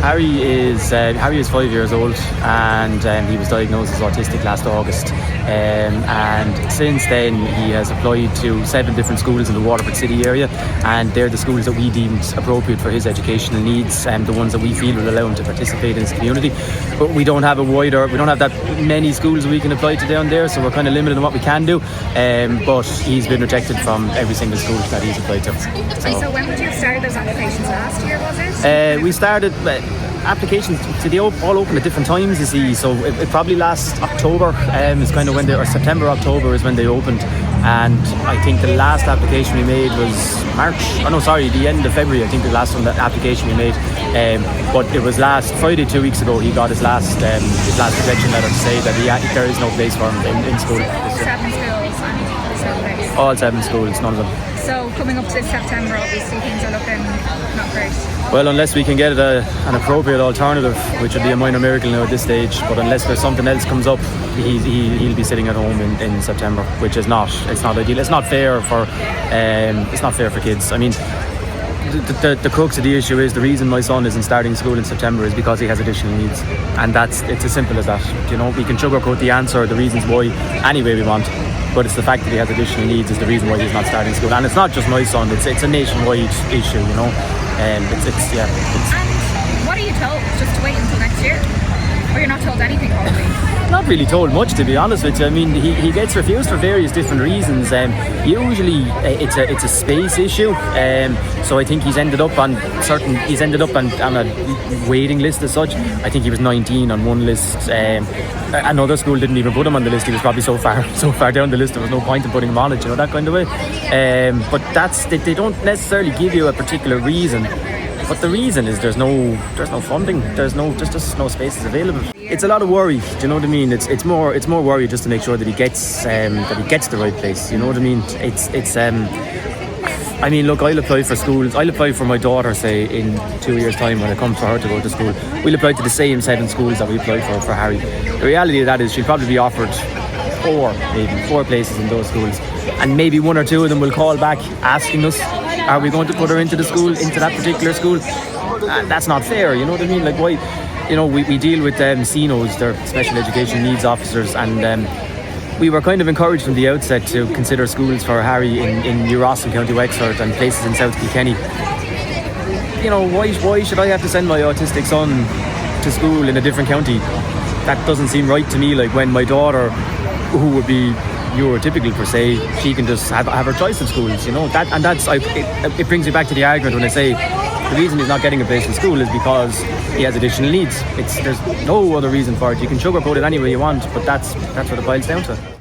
Harry is 5 years old, and he was diagnosed as autistic last August. And since then, he has applied to 7 different schools in the Waterford city area, and they're the schools that we deemed appropriate for his educational needs, and the ones that we feel will allow him to participate in his community. But we don't have that many schools we can apply to down there, so we're kind of limited on what we can do. But he's been rejected from every single school that he's applied to. So when would you have started those applications? Last year, was it? We started applications they all open at different times, you see, so it probably last October is kind of when or September, October is when they opened, and I think the last application we made was the end of February. I think the last one, that application we made, but it was last Friday, 2 weeks ago, he got his last rejection letter to say that there is no place for him in school. 7 schools, and all 7 schools, none of them. So coming up to this September, obviously things are looking not great. Well, unless we can get an appropriate alternative, which would be a minor miracle now at this stage, but unless there's something else comes up, he'll be sitting at home in September, which is not ideal. It's not fair for kids. I mean, the crux of the issue is the reason my son isn't starting school in September is because he has additional needs, and it's as simple as that. You know, we can sugarcoat the answer, the reasons why, any way we want, but it's the fact that he has additional needs is the reason why he's not starting school. And it's not just my son; it's a nationwide issue. You know, And what are you told? Just to wait until next year, or you're not told anything, probably? Not really told much, to be honest with you. I mean, he gets refused for various different reasons. Usually it's a space issue. So I think he's ended up on a waiting list as such. I think he was 19 on one list. Another school didn't even put him on the list. He was probably so far down the list there was no point in putting him on it, you know, that kind of way. But they don't necessarily give you a particular reason. But the reason is there's no funding. There's just no spaces available. It's a lot of worry. Do you know what I mean? It's more worry just to make sure that he gets the right place. You know what I mean? I mean, look, I'll apply for schools. I'll apply for my daughter, say, in 2 years' time when it comes for her to go to school. We'll apply to the same 7 schools that we applied for Harry. The reality of that is she'll probably be offered 4 places in those schools, and maybe 1 or 2 of them will call back asking us, are we going to put her into that particular school? That's not fair, you know what I mean? Like, why? You know, we deal with CNOs, they're special education needs officers, and we were kind of encouraged from the outset to consider schools for Harry in New Ross and County Wexford and places in South Kilkenny. You know, why should I have to send my autistic son to school in a different county? That doesn't seem right to me. Like, when my daughter, who would be neurotypical per se, she can just have her choice of schools, you know. It brings me back to the argument when I say the reason he's not getting a place in school is because he has additional needs. There's no other reason for it. You can sugarcoat it any way you want, but that's what it boils down to.